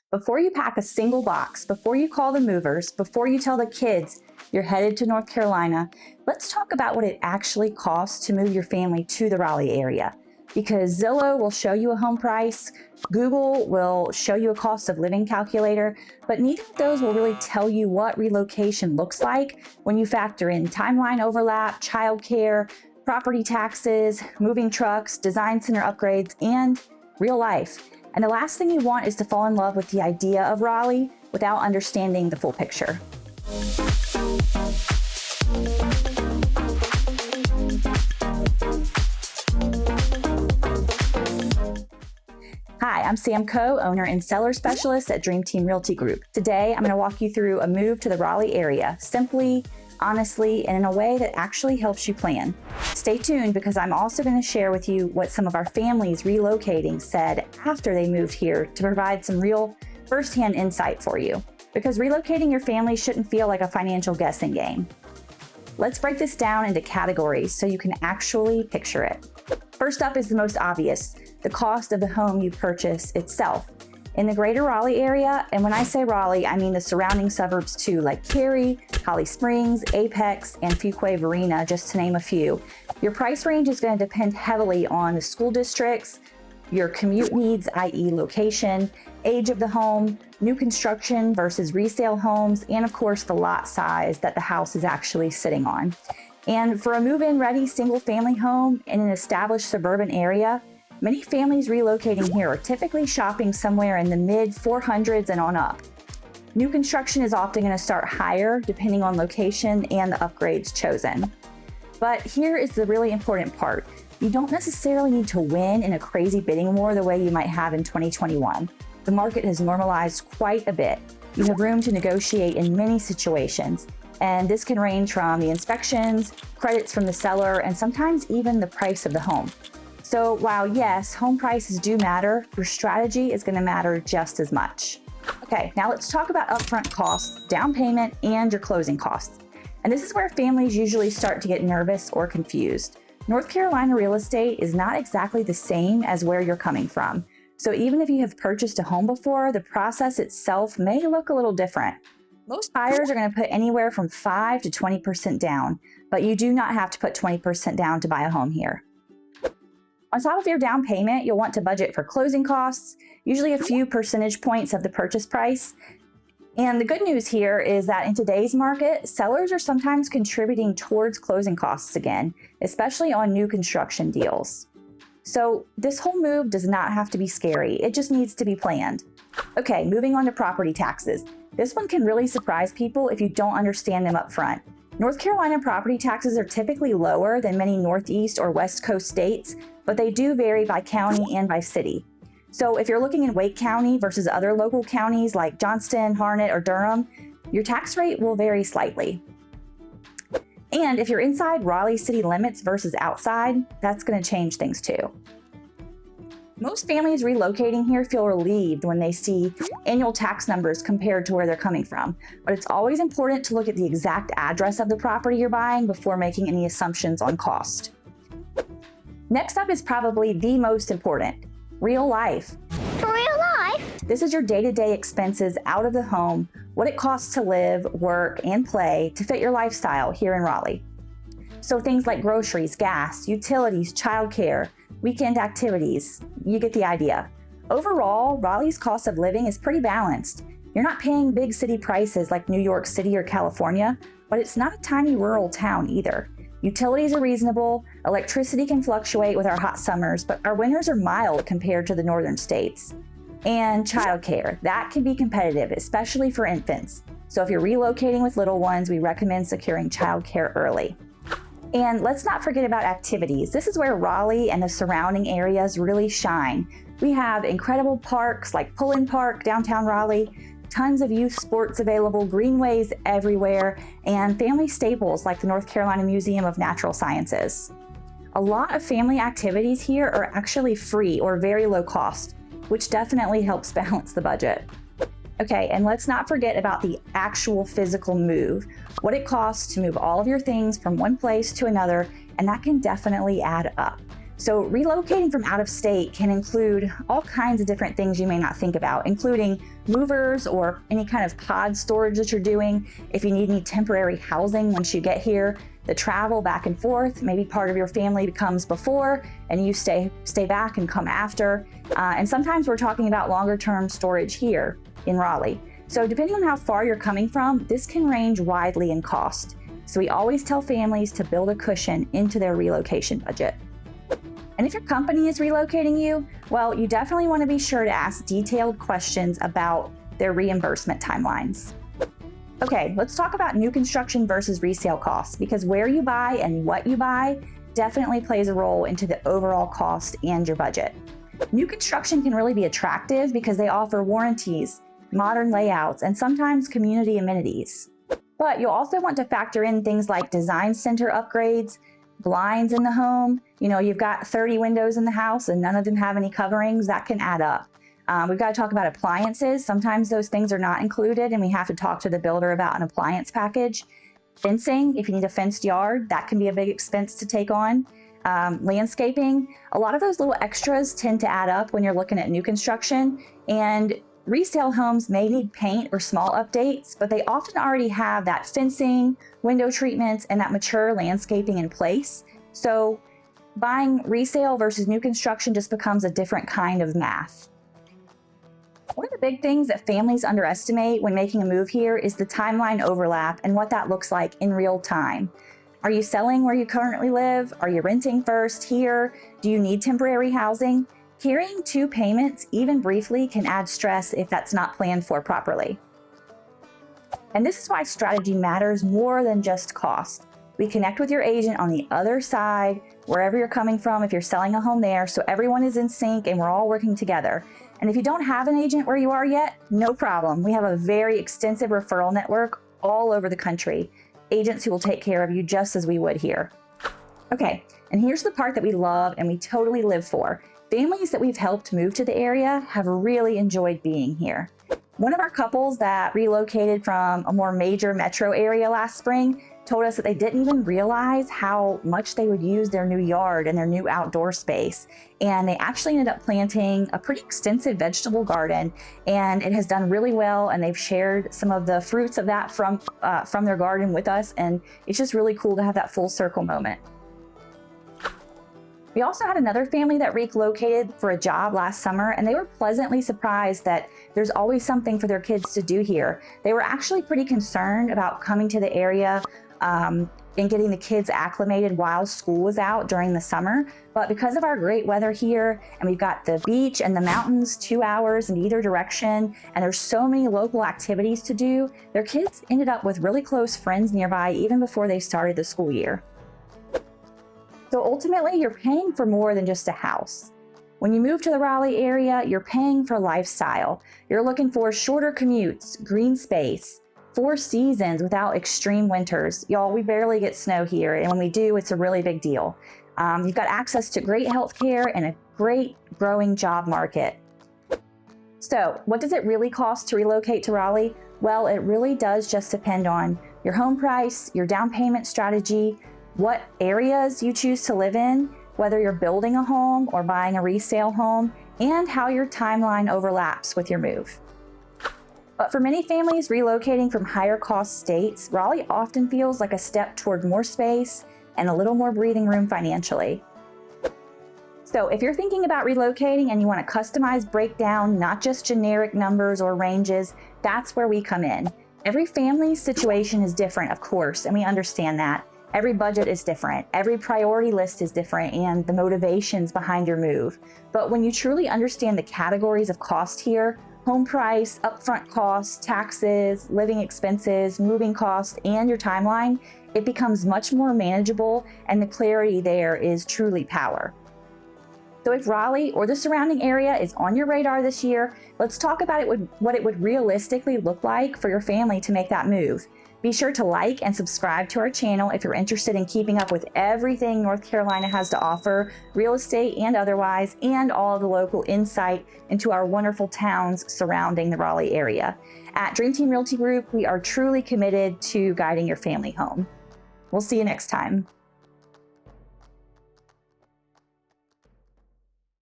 Before you pack a single box, before you call the movers, before you tell the kids you're headed to North Carolina, let's talk about what it actually costs to move your family to the Raleigh area. Because Zillow will show you a home price, Google will show you a cost of living calculator, but neither of those will really tell you what relocation looks like when you factor in timeline overlap, childcare, property taxes, moving trucks, design center upgrades, and real life. And the last thing you want is to fall in love with the idea of Raleigh without understanding the full picture. Hi, I'm Sam Koch, owner and seller specialist at Dream Team Realty Group. Today, I'm going to walk you through a move to the Raleigh area, simply, honestly, and in a way that actually helps you plan. Stay tuned because I'm also going to share with you what some of our families relocating said after they moved here to provide some real firsthand insight for you. Because relocating your family shouldn't feel like a financial guessing game. Let's break this down into categories so you can actually picture it. First up is the most obvious, the cost of the home you purchase itself. In the greater Raleigh area, and when I say Raleigh, I mean the surrounding suburbs too, like Cary, Holly Springs, Apex, and Fuquay-Varina, just to name a few. Your price range is going to depend heavily on the school districts, your commute needs, i.e. location, age of the home, new construction versus resale homes, and of course the lot size that the house is actually sitting on. And for a move-in ready single-family home in an established suburban area, many families relocating here are typically shopping somewhere in the mid-400s and on up. New construction is often going to start higher depending on location and the upgrades chosen. But here is the really important part. You don't necessarily need to win in a crazy bidding war the way you might have in 2021. The market has normalized quite a bit. You have room to negotiate in many situations, and this can range from the inspections, credits from the seller, and sometimes even the price of the home. So while yes, home prices do matter, your strategy is going to matter just as much. Okay, now let's talk about upfront costs, down payment, and your closing costs. And this is where families usually start to get nervous or confused. North Carolina real estate is not exactly the same as where you're coming from. So even if you have purchased a home before, the process itself may look a little different. Most buyers are going to put anywhere from 5 to 20% down, but you do not have to put 20% down to buy a home here. On top of your down payment, you'll want to budget for closing costs, usually a few percentage points of the purchase price. And the good news here is that in today's market, sellers are sometimes contributing towards closing costs again, especially on new construction deals. So this whole move does not have to be scary. It just needs to be planned. Okay, moving on to property taxes. This one can really surprise people if you don't understand them up front. North Carolina property taxes are typically lower than many Northeast or West Coast states, but they do vary by county and by city. So if you're looking in Wake County versus other local counties like Johnston, Harnett, or Durham, your tax rate will vary slightly. And if you're inside Raleigh city limits versus outside, that's going to change things too. Most families relocating here feel relieved when they see annual tax numbers compared to where they're coming from, but it's always important to look at the exact address of the property you're buying before making any assumptions on cost. Next up is probably the most important, real life. For real life? This is your day-to-day expenses out of the home, what it costs to live, work, and play to fit your lifestyle here in Raleigh. So things like groceries, gas, utilities, childcare, weekend activities, you get the idea. Overall, Raleigh's cost of living is pretty balanced. You're not paying big city prices like New York City or California, but it's not a tiny rural town either. Utilities are reasonable, electricity can fluctuate with our hot summers, but our winters are mild compared to the northern states. And childcare, that can be competitive, especially for infants. So if you're relocating with little ones, we recommend securing childcare early. And let's not forget about activities. This is where Raleigh and the surrounding areas really shine. We have incredible parks like Pullen Park, downtown Raleigh, tons of youth sports available, greenways everywhere, and family staples like the North Carolina Museum of Natural Sciences. A lot of family activities here are actually free or very low cost, which definitely helps balance the budget. Okay, and let's not forget about the actual physical move, what it costs to move all of your things from one place to another, and that can definitely add up. So relocating from out of state can include all kinds of different things you may not think about, including movers or any kind of pod storage that you're doing. If you need any temporary housing once you get here, the travel back and forth, maybe part of your family comes before and you stay back and come after. And sometimes we're talking about longer term storage here in Raleigh. So depending on how far you're coming from, this can range widely in cost. So we always tell families to build a cushion into their relocation budget. And if your company is relocating you, well, you definitely want to be sure to ask detailed questions about their reimbursement timelines. Okay, let's talk about new construction versus resale costs, because where you buy and what you buy definitely plays a role into the overall cost and your budget. New construction can really be attractive because they offer warranties, modern layouts, and sometimes community amenities. But you'll also want to factor in things like design center upgrades, blinds in the home. You've got 30 windows in the house and none of them have any coverings. That can add up. We've got to talk about appliances. Sometimes those things are not included and we have to talk to the builder about an appliance package. Fencing, if you need a fenced yard, that can be a big expense to take on. Landscaping, a lot of those little extras tend to add up when you're looking at new construction. And resale homes may need paint or small updates, but they often already have that fencing, window treatments, and that mature landscaping in place. So buying resale versus new construction just becomes a different kind of math. One of the big things that families underestimate when making a move here is the timeline overlap and what that looks like in real time. Are you selling where you currently live? Are you renting first here? Do you need temporary housing? Carrying two payments, even briefly, can add stress if that's not planned for properly. And this is why strategy matters more than just cost. We connect with your agent on the other side, wherever you're coming from, if you're selling a home there, so everyone is in sync and we're all working together. And if you don't have an agent where you are yet, no problem. We have a very extensive referral network all over the country, agents who will take care of you just as we would here. Okay, and here's the part that we love and we totally live for. Families that we've helped move to the area have really enjoyed being here. One of our couples that relocated from a more major metro area last spring told us that they didn't even realize how much they would use their new yard and their new outdoor space. And they actually ended up planting a pretty extensive vegetable garden, and it has done really well. And they've shared some of the fruits of that from their garden with us. And it's just really cool to have that full circle moment. We also had another family that relocated for a job last summer, and they were pleasantly surprised that there's always something for their kids to do here. They were actually pretty concerned about coming to the area and getting the kids acclimated while school was out during the summer. But because of our great weather here, and we've got the beach and the mountains 2 hours in either direction, and there's so many local activities to do, their kids ended up with really close friends nearby even before they started the school year. So ultimately, you're paying for more than just a house. When you move to the Raleigh area, you're paying for lifestyle. You're looking for shorter commutes, green space, 4 seasons without extreme winters. Y'all, we barely get snow here, and when we do, it's a really big deal. You've got access to great healthcare and a great growing job market. So what does it really cost to relocate to Raleigh? Well, it really does just depend on your home price, your down payment strategy, what areas you choose to live in, whether you're building a home or buying a resale home, and how your timeline overlaps with your move. But for many families relocating from higher cost states, Raleigh often feels like a step toward more space and a little more breathing room financially. So if you're thinking about relocating and you want a customized breakdown, not just generic numbers or ranges, that's where we come in. Every family's situation is different, of course, and we understand that. Every budget is different, every priority list is different, and the motivations behind your move. But when you truly understand the categories of cost here, home price, upfront costs, taxes, living expenses, moving costs, and your timeline, it becomes much more manageable, and the clarity there is truly power. So if Raleigh or the surrounding area is on your radar this year, let's talk about what it would realistically look like for your family to make that move. Be sure to like and subscribe to our channel if you're interested in keeping up with everything North Carolina has to offer, real estate and otherwise, and all of the local insight into our wonderful towns surrounding the Raleigh area. At Dream Team Realty Group, we are truly committed to guiding your family home. We'll see you next time.